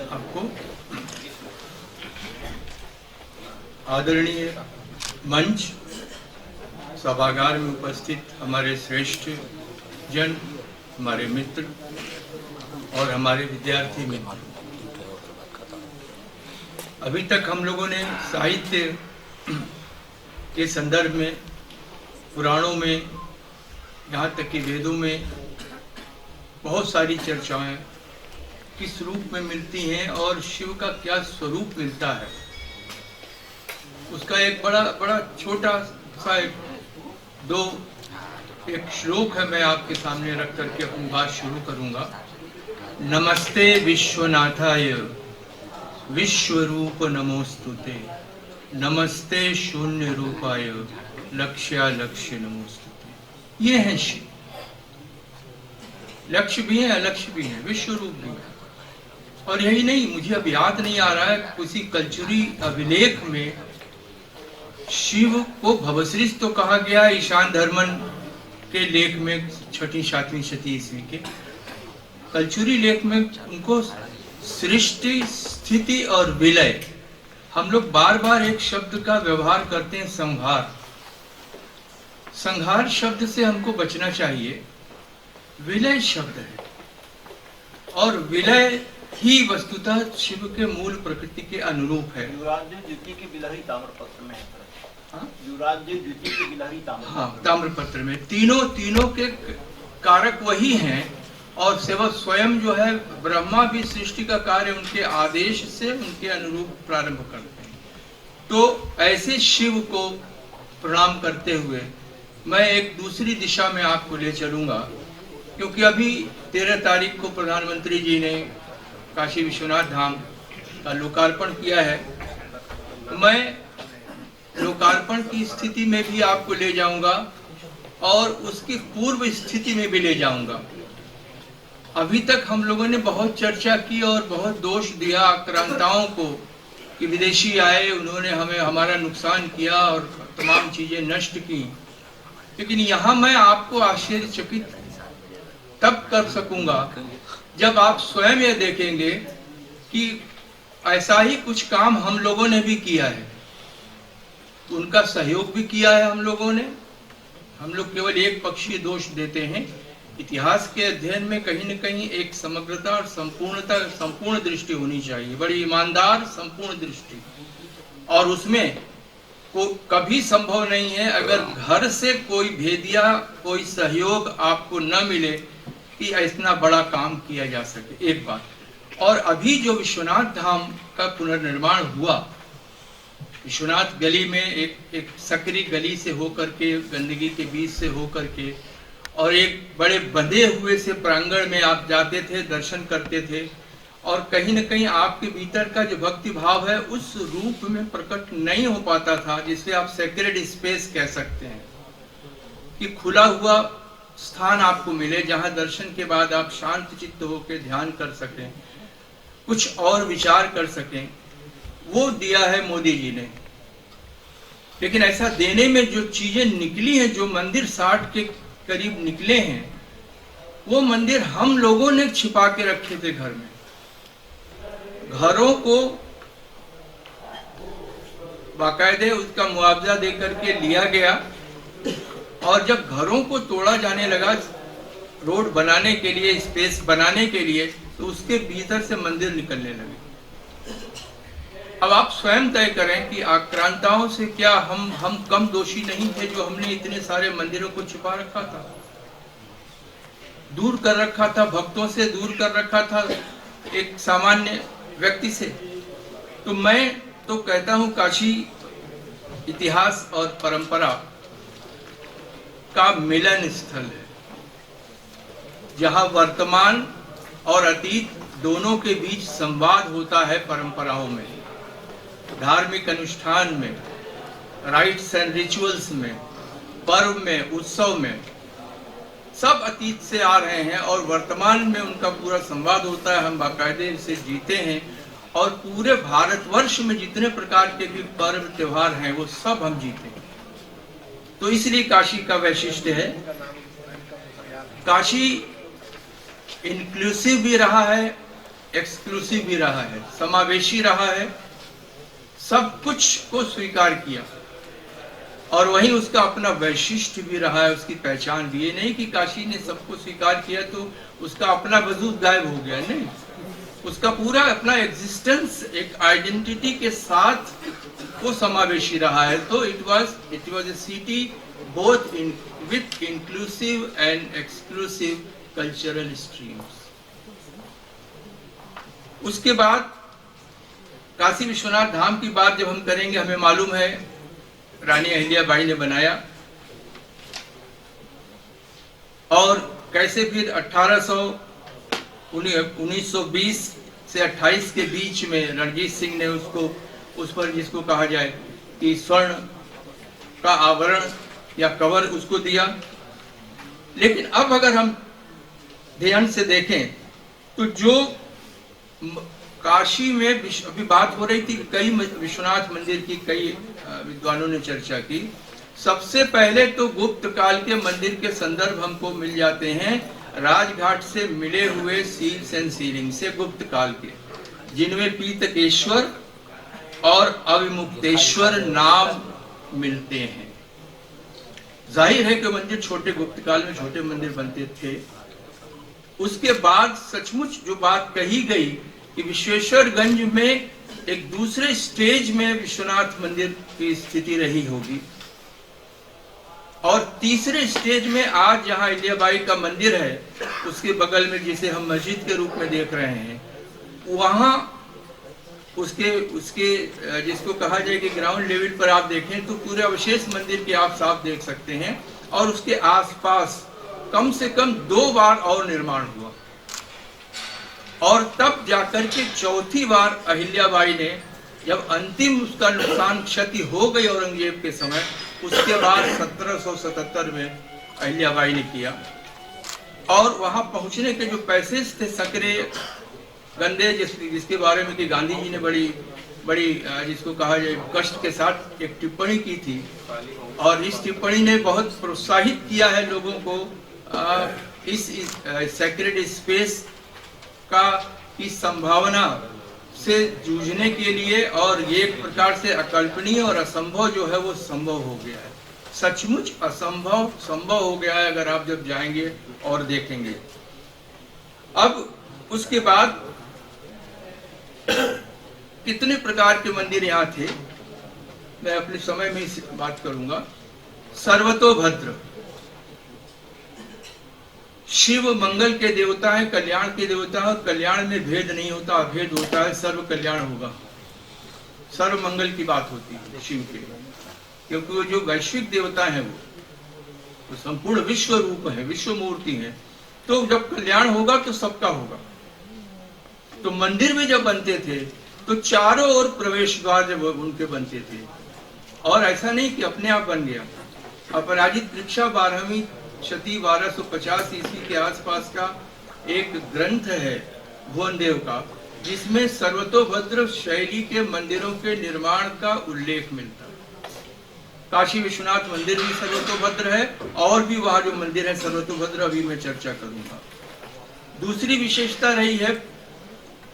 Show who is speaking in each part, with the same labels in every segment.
Speaker 1: आपको आदरणीय मंच, सभागार में उपस्थित हमारे श्रेष्ठ जन, हमारे मित्र और हमारे विद्यार्थी मित्र, अभी तक हम लोगों ने साहित्य के संदर्भ में, पुराणों में, यहाँ तक कि वेदों में बहुत सारी चर्चाएं किस रूप में मिलती हैं और शिव का क्या स्वरूप मिलता है, उसका एक बड़ा छोटा सा एक श्लोक है, मैं आपके सामने रख करके अपनी बात शुरू करूंगा। नमस्ते विश्वनाथाय विश्वरूप नमोस्तुते, नमस्ते शून्य रूपाय लक्ष्यालक्ष्य नमोस्तुते। ये है शिव। लक्ष्य भी है, अलक्ष्य भी है, विश्व रूप भी है। और यही नहीं, मुझे अब याद नहीं आ रहा है, किसी कल्चुरी अभिलेख में शिव को भवश्रीष तो कहा गया ईशान धर्मन के लेख में 6वीं 7वीं शती ईस्वी के कल्चुरी लेख में उनको सृष्टि, स्थिति और विलय, हम लोग बार बार एक शब्द का व्यवहार करते हैं, संहार। संहार शब्द से हमको बचना चाहिए। विलय शब्द है और विलय ही वस्तुतः शिव के मूल प्रकृति के अनुरूप है। ताम्रपत्र में तीनों के कारक वही हैं और स्वयं जो है ब्रह्मा भी सृष्टि का कार्य उनके आदेश से, उनके अनुरूप प्रारंभ करते हैं। तो ऐसे शिव को प्रणाम करते हुए मैं एक दूसरी दिशा में आपको ले चलूंगा, क्योंकि अभी 13 तारीख को प्रधानमंत्री जी ने काशी विश्वनाथ धाम का लोकार्पण किया है। मैं लोकार्पण की स्थिति में भी आपको ले जाऊंगा और उसकी पूर्व स्थिति में भी ले जाऊंगा। अभी तक हम लोगों ने बहुत चर्चा की और बहुत दोष दिया आक्रांताओं को कि विदेशी आए, उन्होंने हमारा नुकसान किया और तमाम चीजें नष्ट की। लेकिन यहाँ मैं आपको आश्चर्यचकित तब कर सकूंगा जब आप स्वयं ये देखेंगे कि ऐसा ही कुछ काम हम लोगों ने भी किया है, उनका सहयोग भी किया है हम लोगों ने। हम लोग केवल एक पक्षीय दोष देते हैं। इतिहास के अध्ययन में कहीं न कहीं एक समग्रता और संपूर्ण दृष्टि होनी चाहिए, बड़ी ईमानदार संपूर्ण दृष्टि। और उसमें कभी संभव नहीं है अगर घर से कोई भेदिया, कोई सहयोग आपको न मिले कि इतना बड़ा काम किया जा सके। एक बात। और अभी जो विश्वनाथ धाम का पुनर्निर्माण हुआ, विश्वनाथ गली में एक सकरी गली से होकर के, गंदगी के बीच से होकर के, और एक बड़े बंधे हुए से प्रांगण में आप जाते थे, दर्शन करते थे, और कहीं न कहीं आपके भीतर का जो भक्ति भाव है उस रूप में प्रकट नहीं हो पाता था, जिसे आप सेक्रेड स्पेस कह सकते हैं, कि खुला हुआ स्थान आपको मिले जहां दर्शन के बाद आप शांत चित्त होकर ध्यान कर सकें, कुछ और विचार कर सकें। वो दिया है मोदी जी ने। लेकिन ऐसा देने में जो चीजें निकली हैं, जो मंदिर 60 के करीब निकले हैं, वो मंदिर हम लोगों ने छिपा के रखे थे घर में। घरों को बाकायदे उसका मुआवजा देकर के लिया गया, और जब घरों को तोड़ा जाने लगा रोड बनाने के लिए, स्पेस बनाने के लिए, तो उसके भीतर से मंदिर निकलने लगे। अब आप स्वयं तय करें कि आक्रांताओं से क्या हम कम दोषी नहीं थे जो हमने इतने सारे मंदिरों को छुपा रखा था, दूर कर रखा था, भक्तों से दूर कर रखा था, एक सामान्य व्यक्ति से। तो मैं तो कहता हूं काशी इतिहास और परंपरा का मिलन स्थल है, जहां वर्तमान और अतीत दोनों के बीच संवाद होता है। परंपराओं में, धार्मिक अनुष्ठान में, राइट्स एंड रिचुअल्स में, पर्व में, उत्सव में, सब अतीत से आ रहे हैं और वर्तमान में उनका पूरा संवाद होता है। हम बाकायदे इसे जीते हैं और पूरे भारतवर्ष में जितने प्रकार के भी पर्व त्योहार हैं वो सब हम जीते हैं। तो इसलिए काशी का वैशिष्ट्य है। काशी इंक्लूसिव भी रहा है एक्सक्लूसिव भी रहा है, समावेशी रहा है, सब कुछ को स्वीकार किया, और वहीं उसका अपना वैशिष्ट भी रहा है, उसकी पहचान भी। ये नहीं कि काशी ने सबको स्वीकार किया तो उसका अपना वजूद गायब हो गया, नहीं, उसका पूरा अपना एग्जिस्टेंस एक आइडेंटिटी के साथ वो समावेशी रहा है। तो it was a city both in with inclusive and exclusive cultural streams. उसके बाद काशी विश्वनाथ धाम की बात जब हम करेंगे, हमें मालूम है रानी अहिल्याबाई ने बनाया, और कैसे फिर 1920 से 28 के बीच में रणजीत सिंह ने उसको उस पर जिसको कहा जाए कि स्वर्ण का आवरण या कवर उसको दिया। लेकिन अब अगर हम ध्यान से देखें तो जो काशी में अभी बात हो रही थी, कई विश्वनाथ मंदिर की कई विद्वानों ने चर्चा की। सबसे पहले तो गुप्त काल के मंदिर के संदर्भ हमको मिल जाते हैं राजघाट से मिले हुए सील्स एंड सीलिंग से, गुप्त काल के, जिनमें पीतकेश्वर और अविमुक्तेश्वर नाम मिलते हैं। जाहिर है कि मंदिर छोटे, गुप्त काल में छोटे मंदिर बनते थे। उसके बाद सचमुच जो बात कही गई कि विश्वेश्वरगंज में एक दूसरे स्टेज में विश्वनाथ मंदिर की स्थिति रही होगी, और तीसरे स्टेज में आज जहां अहिल्याबाई का मंदिर है उसके बगल में, जिसे हम मस्जिद के रूप में देख रहे हैं, वहां उसके जिसको कहा जाए कि ग्राउंड लेवल पर आप देखें तो पूरे अवशेष मंदिर के आप साफ देख सकते हैं, और उसके आसपास कम से कम 2 बार और निर्माण हुआ, और तब जाकर के चौथी बार अहिल्याबाई ने, जब अंतिम उसका नुकसान क्षति हो गई औरंगजेब के समय, उसके बाद 1777 में अहिल्याबाई ने किया। और वहां पहुंचने के जो पैसेज थे सकरे गंदे, जिसके बारे में कि गांधी जी ने बड़ी जिसको कहा जाए कष्ट के साथ एक टिप्पणी की थी, और इस टिप्पणी ने बहुत प्रोत्साहित किया है लोगों को इस सेक्रेड स्पेस की संभावना से जूझने के लिए, और ये एक प्रकार से अकल्पनीय और असंभव जो है वो संभव हो गया है। सचमुच असंभव संभव हो गया है अगर आप जब जाएंगे और देखेंगे। अब उसके बाद कितने प्रकार के मंदिर यहाँ थे, मैं अपने समय में इस बात करूंगा। सर्वतोभद्र, शिव मंगल के देवता है, कल्याण के देवता है, कल्याण में भेद नहीं होता, अभेद होता है, सर्व कल्याण होगा, सर्व मंगल की बात होती है शिव के, क्योंकि वो जो वैश्विक देवता है वो संपूर्ण विश्व रूप है, विश्व मूर्ति है। तो जब कल्याण होगा तो सबका होगा। तो मंदिर में जब बनते थे तो चारों ओर प्रवेश द्वार जब उनके बनते थे, और ऐसा नहीं कि अपने आप बन गया। अपराजित परीक्षा 12वीं शती 1250 ईस्वी के आसपास का एक ग्रंथ है भुवनदेव का, जिसमें सर्वतोभद्र शैली के मंदिरों के निर्माण का उल्लेख मिलता है। काशी विश्वनाथ मंदिर भी सर्वतोभद्र है, और भी वहां जो मंदिर है सर्वतोभद्र, अभी मैं चर्चा करूंगा। दूसरी विशेषता रही है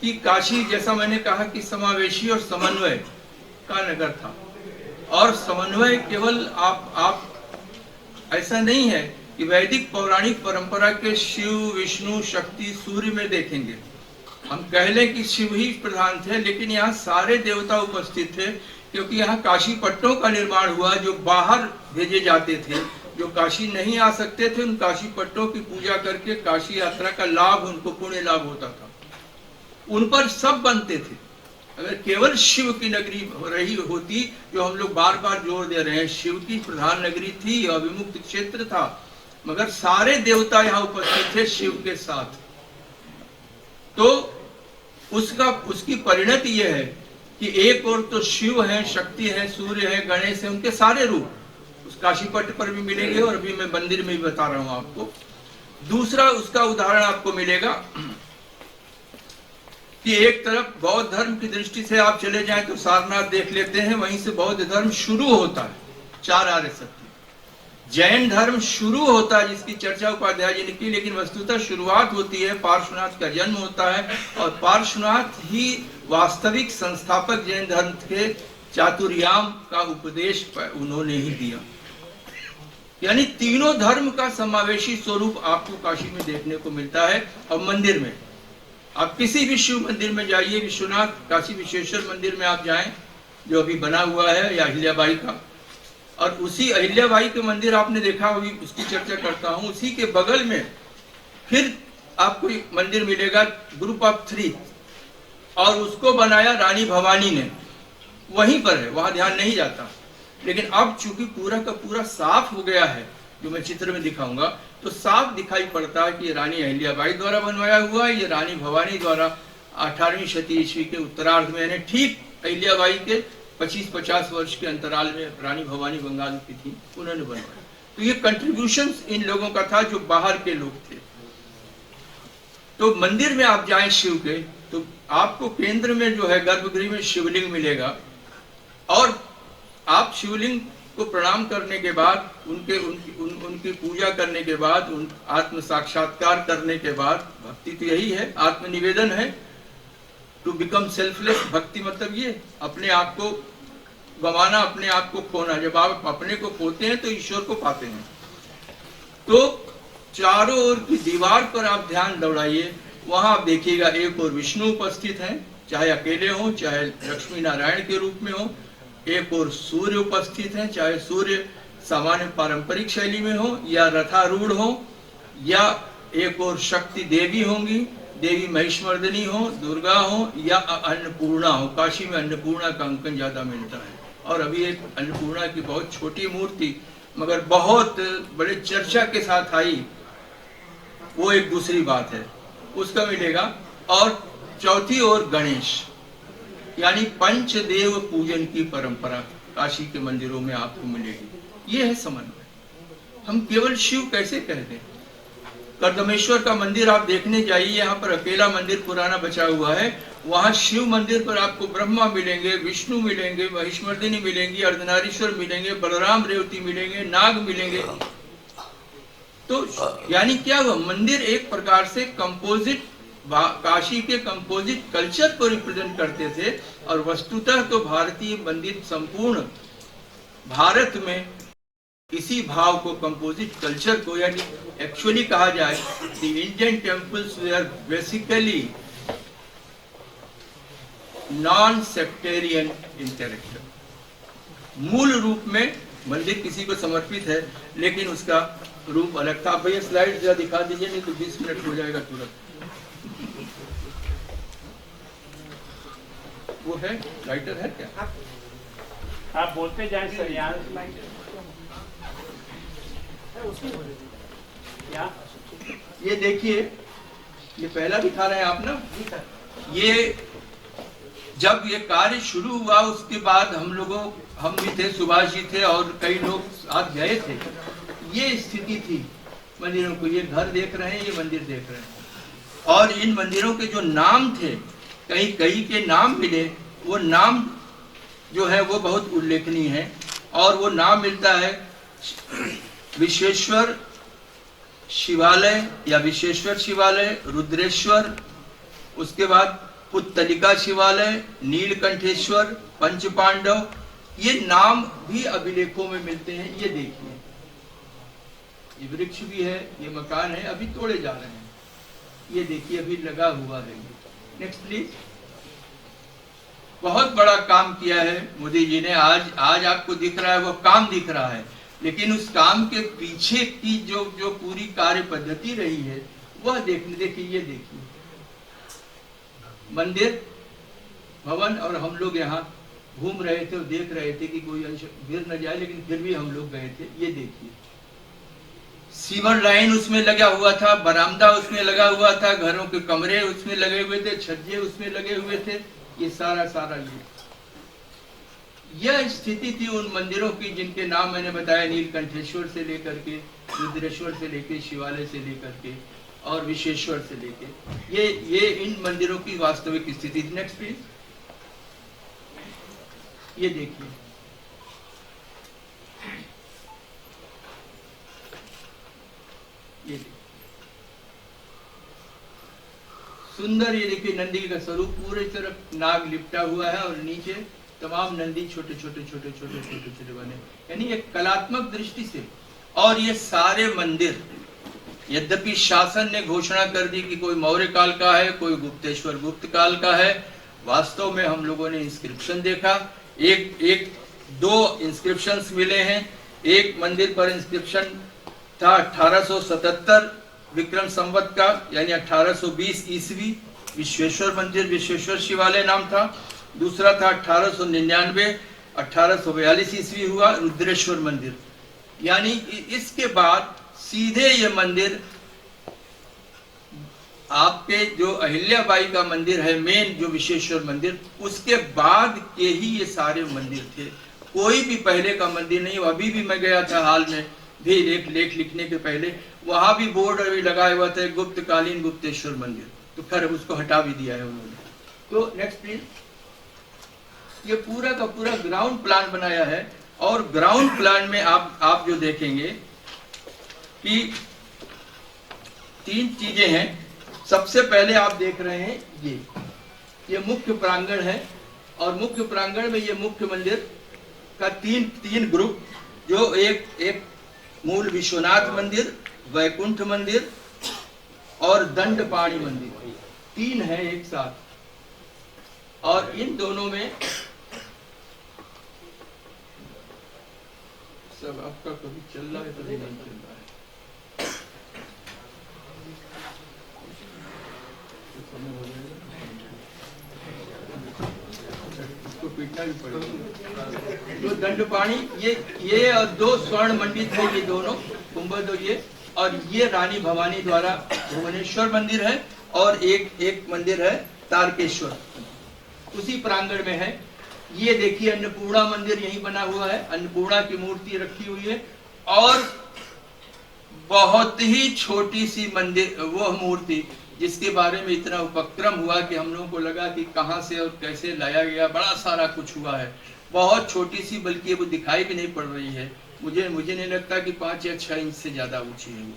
Speaker 1: कि काशी, जैसा मैंने कहा कि समावेशी और समन्वय का नगर था, और समन्वय केवल आप ऐसा नहीं है कि वैदिक पौराणिक परंपरा के शिव, विष्णु, शक्ति, सूर्य में देखेंगे, हम कह लें कि शिव ही प्रधान थे, लेकिन यहाँ सारे देवता उपस्थित थे, क्योंकि यहाँ काशी पट्टों का निर्माण हुआ जो बाहर भेजे जाते थे। जो काशी नहीं आ सकते थे, उन काशी पट्टों की पूजा करके काशी यात्रा का लाभ उनको पुण्य लाभ होता था, उन पर सब बनते थे। अगर केवल शिव की नगरी रही होती, जो हम लोग बार बार जोर दे रहे हैं, शिव की प्रधान नगरी थी, अविमुक्त क्षेत्र था, मगर सारे देवता यहाँ उपस्थित थे शिव के साथ। तो उसकी परिणति यह है कि एक और तो शिव है, शक्ति है, सूर्य है, गणेश है, उनके सारे रूप उस काशीपट्ट पर भी मिलेंगे, और अभी मैं मंदिर में भी बता रहा हूं आपको। दूसरा उसका उदाहरण आपको मिलेगा कि एक तरफ बौद्ध धर्म की दृष्टि से आप चले जाएं तो सारनाथ देख लेते हैं, वहीं से बौद्ध धर्म शुरू होता है, 4 आर्य सत्य। जैन धर्म शुरू होता है, जिसकी चर्चा उपाध्याय जी ने की, लेकिन वस्तुतः शुरुआत होती है, पार्श्वनाथ का जन्म होता है, और पार्श्वनाथ ही वास्तविक संस्थापक जैन धर्म के चातुर्याम का उपदेश उन्होंने ही दिया। यानी तीनों धर्म का समावेशी स्वरूप आपको काशी में देखने को मिलता है। और मंदिर में आप किसी भी शिव मंदिर में जाइए, विश्वनाथ काशी विश्वेश्वर मंदिर में आप जाएं जो अभी बना हुआ है, या अहिल्याबाई का, और उसी अहिल्याबाई के मंदिर आपने देखा होगी, उसकी चर्चा करता हूं। उसी के बगल में फिर आपको एक मंदिर मिलेगा, ग्रुप ऑफ 3, और उसको बनाया रानी भवानी ने, वहीं पर है, वहां ध्यान नहीं जाता। लेकिन अब चूंकि पूरा का पूरा साफ हो गया है, जो मैं चित्र में दिखाऊंगा, तो साफ दिखाई पड़ता है कि ये रानी अहिल्याबाई द्वारा बनवाया हुआ है, ये रानी भवानी द्वारा 18वीं शती ईस्वी के उत्तरार्ध में, यानी ठीक अहिल्याबाई के 25-50 वर्ष के अंतराल में रानी भवानी बंगाल की थी, उन्होंने बनवाया। तो ये कंट्रीब्यूशन इन लोगों का था जो बाहर के लोग थे। तो मंदिर में आप जाएं शिव के, तो आपको केंद्र में जो है गर्भगृह में शिवलिंग मिलेगा, और आप शिवलिंग को प्रणाम करने के बाद, उनकी पूजा करने के बाद, उन आत्म साक्षात्कार करने के बाद, भक्ति तो यही है, आत्मनिवेदन है, टू बिकम सेल्फलेस। भक्ति मतलब ये अपने आप को गंवाना, अपने आप को खोना। जब आप अपने को खोते हैं तो ईश्वर को पाते हैं। तो चारों ओर की दीवार पर आप ध्यान दौड़ाइए, वहां आप देखिएगा एक और विष्णु उपस्थित हैं, चाहे अकेले हो, चाहे लक्ष्मी नारायण के रूप में हो। एक और सूर्य उपस्थित हैं, चाहे सूर्य सामान्य पारंपरिक शैली में हो, या रथारूढ़ हो, या एक और शक्ति देवी होंगी, देवी महिषमर्दिनी हो, दुर्गा हो, या अन्नपूर्णा हो। काशी में अन्नपूर्णा का अंकन ज्यादा मिलता है, और अभी एक अन्नपूर्णा की बहुत छोटी मूर्ति मगर बहुत बड़े चर्चा के साथ आई, वो एक दूसरी बात है, उसका मिलेगा। और चौथी ओर गणेश, यानी पंचदेव पूजन की परंपरा काशी के मंदिरों में आपको मिलेगी। ये है समन्वय। हम केवल शिव कैसे कहते हैं? कर्दमेश्वर का मंदिर आप देखने जाइए, यहाँ पर अकेला मंदिर पुराना बचा हुआ है। वहां शिव मंदिर पर आपको ब्रह्मा मिलेंगे, विष्णु मिलेंगे, महिषमर्दिनी मिलेंगी, अर्धनारीश्वर मिलेंगे, बलराम रेवती मिलेंगे, नाग मिलेंगे। तो यानी क्या हुआ, मंदिर एक प्रकार से कंपोजिट, काशी के कंपोजिट कल्चर को रिप्रेजेंट करते थे। और वस्तुतः तो भारतीय मंदिर संपूर्ण भारत में इसी भाव को, कंपोजिट कल्चर को, यानी एक्चुअली कहा जाए the Indian temples they are basically non sectarian in character. मूल रूप में मंदिर किसी को समर्पित है, लेकिन उसका रूप अलग था। भैया स्लाइड जरा दिखा दीजिए, नहीं तो 20 मिनट हो जाएगा तुरंत। वो है लाइटर है क्या?
Speaker 2: आप बोलते जाए सर। यहाँ
Speaker 1: ये देखिए, ये पहला दिखा रहे हैं आप ना। ये जब ये कार्य शुरू हुआ उसके बाद हम भी थे, सुभाष जी थे और कई लोग साथ गए थे। ये स्थिति थी मंदिरों को। ये घर देख रहे हैं, ये मंदिर देख रहे हैं। और इन मंदिरों के जो नाम थे, कई के नाम मिले, वो नाम जो है वो बहुत उल्लेखनीय है। और वो नाम मिलता है विश्वेश्वर शिवालय या विश्वेश्वर शिवालय, रुद्रेश्वर, उसके बाद पुत्तलिका शिवालय, नीलकंठेश्वर, पंचपांडव। ये नाम भी अभिलेखों में मिलते हैं। ये देखिए, ये वृक्ष भी है, ये मकान है, अभी तोड़े जा रहे हैं। ये देखिए, अभी लगा हुआ है। Next please. बहुत बड़ा काम किया है मोदी जी ने। आज आपको दिख रहा है वो काम दिख रहा है, लेकिन उस काम के पीछे की जो पूरी कार्य पद्धति रही है वह देखिए। ये देखिए मंदिर भवन, और हम लोग यहाँ घूम रहे थे और देख रहे थे कि कोई अंश गिर न जाए, लेकिन फिर भी हम लोग गए थे। ये देखिए, सीवर लाइन उसमें लगा हुआ था, बरामदा उसमें लगा हुआ था, घरों के कमरे उसमें लगे हुए थे, छज्जे उसमें लगे हुए थे। ये सारा यह स्थिति थी उन मंदिरों की जिनके नाम मैंने बताया, नीलकंठेश्वर से लेकर के, रुद्रेश्वर से लेकर, शिवालय से लेकर के, और विश्वेश्वर से लेके। ये इन मंदिरों की वास्तविक स्थिति। Next please. ये देखिए, ये देखिए सुंदर, ये देखिए नंदी का स्वरूप पूरी तरफ नाग लिपटा हुआ है और नीचे तमाम नंदी छोटे छोटे छोटे छोटे छोटे छोटे बने, यानी एक कलात्मक दृष्टि से। और ये सारे मंदिर, यद्यपि शासन ने घोषणा कर दी कि कोई मौर्य काल का है, कोई गुप्तेश्वर गुप्त काल का है, वास्तव में हम लोगों ने इंस्क्रिप्शन देखा, दो इंस्क्रिप्शंस मिले हैं। एक मंदिर पर इंस्क्रिप्शन था 1877 विक्रम संवत का, यानी 1820 ईस्वी, विश्वेश्वर मंदिर, विश्वेश्वर शिवालय नाम था। दूसरा था 1899 1842 ईस्वी हुआ रुद्रेश्वर मंदिर। यानी इसके बाद सीधे ये मंदिर आपके जो अहिल्याबाई का मंदिर है मेन, जो विश्वेश्वर मंदिर, उसके बाद के ही ये सारे मंदिर थे। कोई भी पहले का मंदिर नहीं। अभी भी मैं गया था हाल में भी लेख लिखने के पहले, वहां भी बोर्ड अभी लगाया हुआ था गुप्त कालीन गुप्तेश्वर मंदिर, तो खैर उसको हटा भी दिया है उन्होंने। तो नेक्स्ट प्लीज। ये पूरा का पूरा ग्राउंड प्लान बनाया है और ग्राउंड प्लान में आप जो देखेंगे कि 3 चीजें हैं। सबसे पहले आप देख रहे हैं ये मुख्य प्रांगण है और मुख्य प्रांगण में ये मुख्य मंदिर का तीन ग्रुप, जो एक मूल विश्वनाथ मंदिर, वैकुंठ मंदिर और दंडपाणी मंदिर, 3 है एक साथ। और इन दोनों में सब आपका कभी चल रहा है कभी नहीं चल रहा है, इसको पीटना भी पड़ेगा। तो दंडपाणी ये और 2 स्वर्ण मंडित है, ये दोनों कुंभद और ये रानी भवानी द्वारा भुवनेश्वर मंदिर है और एक मंदिर है तारकेश्वर, उसी प्रांगण में है। ये देखिए अन्नपूर्णा मंदिर यही बना हुआ है, अन्नपूर्णा की मूर्ति रखी हुई है और बहुत ही छोटी सी मंदिर, वो मूर्ति जिसके बारे में इतना उपक्रम हुआ कि हम लोगों को लगा कि कहां से और कैसे लाया गया, बड़ा सारा कुछ हुआ है। बहुत छोटी सी, बल्कि वो दिखाई भी नहीं पड़ रही है, मुझे नहीं लगता कि 5 या 6 इंच से ज्यादा ऊंची है वो।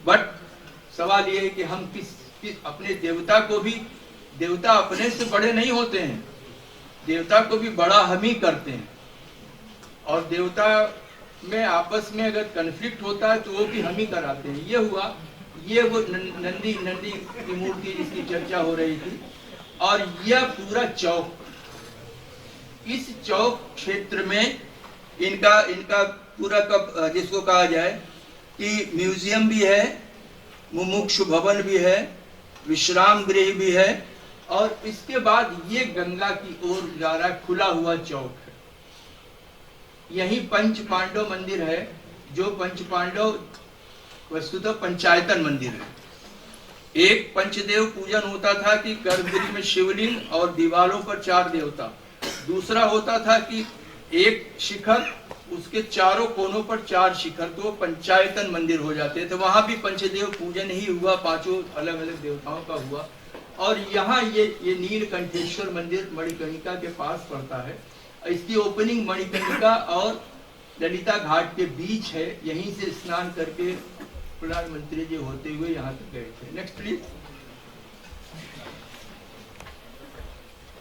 Speaker 1: बट सवाल ये है कि हम किस अपने देवता को भी, देवता अपने से बड़े नहीं होते हैं, देवता को भी बड़ा हम ही करते हैं। और देवता में आपस में अगर कन्फ्लिक्ट होता है तो वो भी हम ही कराते हैं। ये हुआ, ये वो नंदी की मूर्ति जिसकी चर्चा हो रही थी। और यह पूरा चौक, इस चौक क्षेत्र में इनका पूरा का जिसको कहा जाए कि म्यूजियम भी है, मुमुक्षु भवन भी है, विश्राम गृह भी है और इसके बाद ये गंगा की ओर जा रहा खुला हुआ चौक है। यही पंच पांडव मंदिर है, जो पंच पांडव वस्तुतः पंचायतन मंदिर है। एक पंचदेव पूजन होता था कि गर्भगृह में शिवलिंग और दीवारों पर 4 देवता। दूसरा होता था कि एक शिखर, उसके चारों कोनों पर 4 शिखर, तो पंचायतन मंदिर हो जाते थे। वहां भी पंचदेव पूजन ही हुआ, 5 अलग अलग देवताओं का हुआ। और यहाँ ये नीलकंठेश्वर मंदिर मणिकर्णिका के पास पड़ता है। इसकी ओपनिंग मणिकर्णिका और ललिता घाट के बीच है। यहीं से स्नान करके प्रधानमंत्री जी होते हुए यहाँ तक गए थे। Next please.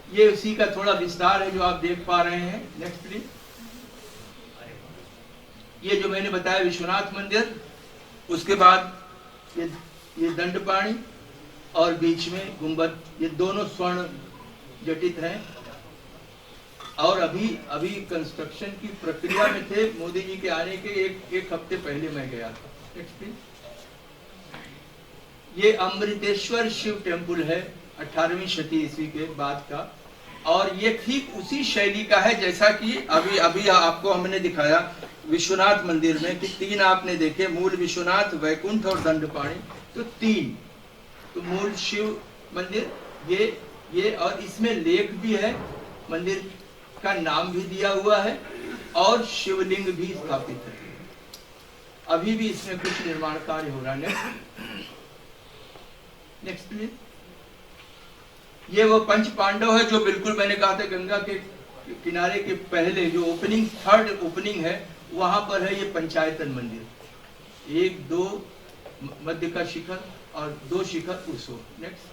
Speaker 1: ये उसी का थोड़ा विस्तार है जो आप देख पा रहे हैं। Next please. ये जो मैंने बताया विश्वनाथ मंदिर, उसके बाद ये दंडपाणी और बीच में गुंबद, ये दोनों स्वर्ण जटित हैं और अभी कंस्ट्रक्शन की प्रक्रिया में थे। मोदी जी के आने के एक हफ्ते पहले मैं गया था। Next please. ये अमृतेश्वर शिव टेम्पल है, 18वीं शती ईस्वी के बाद का, और ये ठीक उसी शैली का है जैसा कि अभी आपको हमने दिखाया विश्वनाथ मंदिर में कि 3 आपने देखे, मूल विश्वनाथ, वैकुंठ और दंडपाणी। तो 3 तो मूल शिव मंदिर ये और इसमें लेख भी है, मंदिर का नाम भी दिया हुआ है और शिवलिंग भी स्थापित है। अभी भी इसमें कुछ निर्माण कार्य हो रहा है। Next please. ये वो पंच पांडव है जो बिल्कुल मैंने कहा था गंगा के किनारे के पहले जो ओपनिंग, 3rd ओपनिंग है, वहां पर है ये पंचायतन मंदिर। 1 2 मध्य का शिखर और 2 शिखर उसो। नेक्स्ट,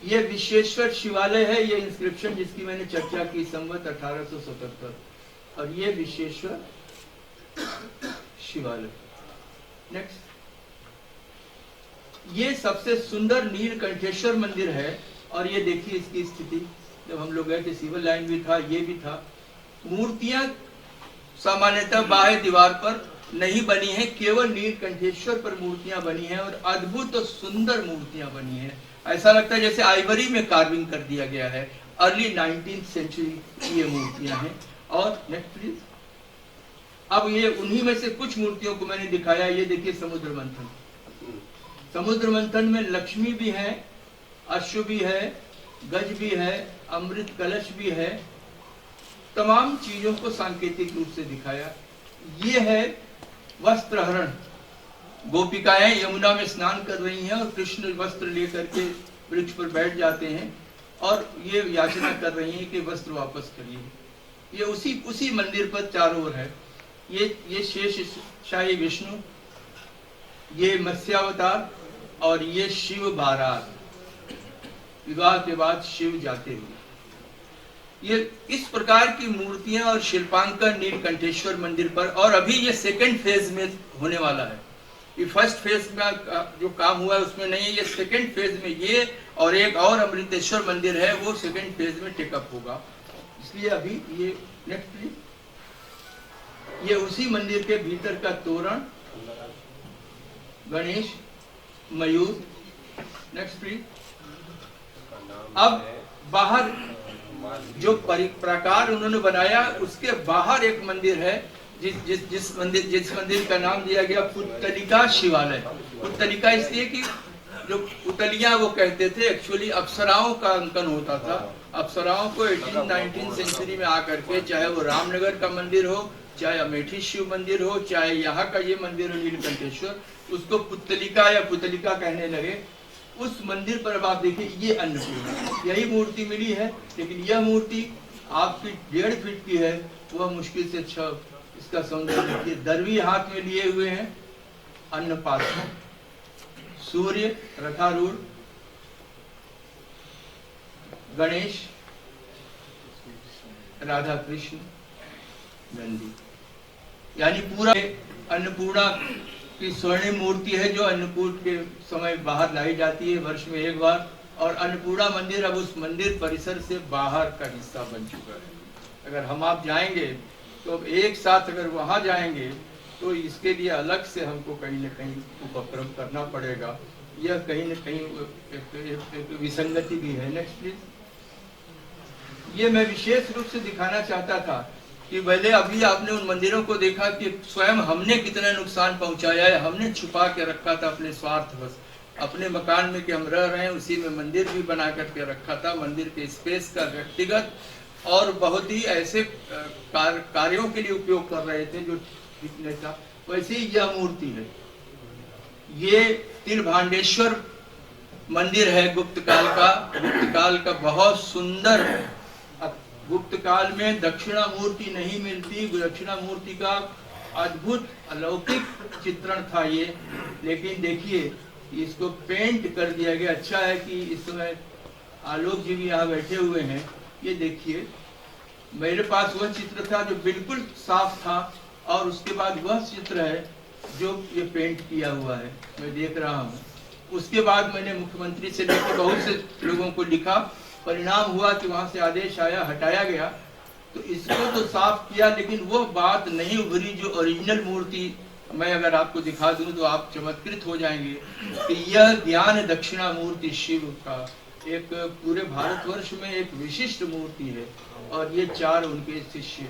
Speaker 1: ये विश्वेश्वर शिवालय है, ये इंस्क्रिप्शन जिसकी मैंने चर्चा की संवत 1877, और ये विश्वेश्वर शिवालय। नेक्स्ट, ये सबसे सुंदर नीलकंठेश्वर मंदिर है, और ये देखिए इसकी स्थिति, जब हम लोग गए थे सिविल लाइन भी था, ये भी था। मूर्तियां सामान्यतः बाह्य दीवार पर नहीं बनी है, केवल नीलकंठेश्वर पर मूर्तियां बनी हैं, और अद्भुत और सुंदर मूर्तियां बनी हैं। ऐसा लगता है जैसे आइवरी में कार्विंग कर दिया गया है। अर्ली 19th सेंचुरी की ये मूर्तियां हैं। और नेक्स्ट प्लीज। अब ये उन्हीं में से कुछ मूर्तियों को मैंने दिखाया। ये देखिए समुद्र मंथन। समुद्र मंथन में लक्ष्मी भी है, अश्व भी है, गज भी है, अमृत कलश भी है, तमाम चीजों को सांकेतिक रूप से दिखाया। ये है वस्त्रहरण। गोपिकाएं यमुना में स्नान कर रही हैं और कृष्ण वस्त्र लेकर के वृक्ष पर बैठ जाते हैं और ये याचना कर रही हैं कि वस्त्र वापस करिए। ये उसी मंदिर पर चारों ओर है। ये शेष शाही विष्णु, ये मत्स्यावतार, और ये शिव बारात, विवाह के बाद शिव जाते हुए। ये इस प्रकार की मूर्तियां और शिल्पांकन नीलकंठेश्वर मंदिर पर, और अभी ये सेकंड फेज में होने वाला है। ये फर्स्ट फेज में जो काम हुआ है उसमें नहीं है, ये सेकंड फेज में ये और एक और अमृतेश्वर मंदिर है, वो सेकंड फेज में टेकअप होगा। इसलिए अभी ये नेक्स्ट प्लीज। ये उसी मंदिर के भीतर का तोरण, गणेश, मयूर। Next please. अब बाहर जो प्राकार उन्होंने बनाया, उसके बाहर एक मंदिर है जिस मंदिर का नाम दिया गया पुत्तलिका शिवालय। पुत्तलिका इसलिए कि जो पुतलियां वो कहते थे, एक्चुअली अप्सराओं का अंकन होता था। अप्सराओं को 18-19 सेंचुरी में आकर के, चाहे वो रामनगर का मंदिर हो, चाहे अमेठी शिव मंदिर हो, चाहे यहाँ का ये मंदिर हो नीलकंठेश्वर, उसको पुत्तलिका या पुतलिका कहने लगे। उस मंदिर पर अब आप देखिए, ये अन्नपूर्णा, यही मूर्ति मिली है, लेकिन यह मूर्ति आपकी 1.5 फीट की है। वह मुश्किल से 6। इसका सौंदर्य देखिए, दरवी हाथ में लिए हुए हैं, अन्न पात्र, सूर्य रथारूढ़, गणेश, राधा कृष्ण, नंदी, यानी पूरा अन्नपूर्णा की स्वर्णिम मूर्ति है जो अन्नकूट के समय बाहर लाई जाती है वर्ष में एक बार। और अन्नपूर्णा मंदिर अब उस मंदिर परिसर से बाहर का हिस्सा बन चुका है। अगर हम आप जाएंगे तो अब एक साथ अगर वहां जाएंगे तो इसके लिए अलग से हमको कहीं न कहीं उपक्रम करना पड़ेगा। यह कहीं न कहीं एक विसंगति भी है। Next please. ये मैं विशेष रूप से दिखाना चाहता था कि पहले अभी आपने उन मंदिरों को देखा कि स्वयं हमने कितना नुकसान पहुंचाया है। हमने छुपा के रखा था अपने स्वार्थ बस, अपने मकान में कि हम रह रहे हैं उसी में मंदिर भी बना करके रखा था। मंदिर के स्पेस का व्यक्तिगत और बहुत ही ऐसे कार्यों के लिए उपयोग कर रहे थे जो ठीक नहीं था। वैसे ही यह मूर्ति है, ये तिलभांडेश्वर मंदिर है गुप्त काल का बहुत सुंदर। गुप्त काल में दक्षिणा मूर्ति नहीं मिलती, दक्षिणा मूर्ति का अद्भुत अलौकिक चित्रण था ये। लेकिन देखिए इसको पेंट कर दिया गया। अच्छा है कि इस समय आलोक जी भी यहाँ बैठे हुए हैं। ये देखिए मेरे पास वह चित्र था जो बिल्कुल साफ था, और उसके बाद वह चित्र है जो ये पेंट किया हुआ है, मैं देख रहा हूँ। उसके बाद मैंने मुख्यमंत्री से लेकर बहुत से लोगों को लिखा। परिणाम हुआ कि वहां से आदेश आया, हटाया गया। तो इसको तो साफ किया, लेकिन वो बात नहीं उभरी जो ओरिजिनल मूर्ति मैं अगर आपको दिखा दूं तो आप चमत्कृत हो जाएंगे कि यह ज्ञान दक्षिणा मूर्ति शिव का एक पूरे भारतवर्ष में एक विशिष्ट मूर्ति है, और ये 4 उनके शिष्य।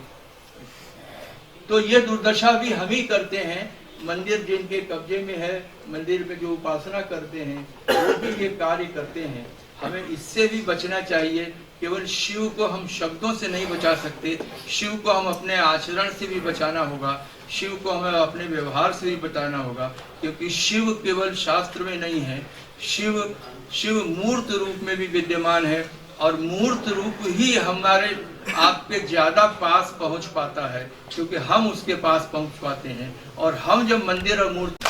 Speaker 1: तो ये दुर्दशा भी हम ही करते हैं। मंदिर जिनके कब्जे में है, मंदिर में जो उपासना करते हैं, वो भी ये कार्य करते हैं। हमें इससे भी बचना चाहिए। केवल शिव को हम शब्दों से नहीं बचा सकते, शिव को हम अपने आचरण से भी बचाना होगा, शिव को हमें अपने व्यवहार से भी बताना होगा। क्योंकि शिव केवल शास्त्र में नहीं है, शिव मूर्त रूप में भी विद्यमान है, और मूर्त रूप ही हमारे आपके ज्यादा पास पहुंच पाता है, क्योंकि हम उसके पास पहुंच पाते हैं। और हम जब मंदिर और मूर्ति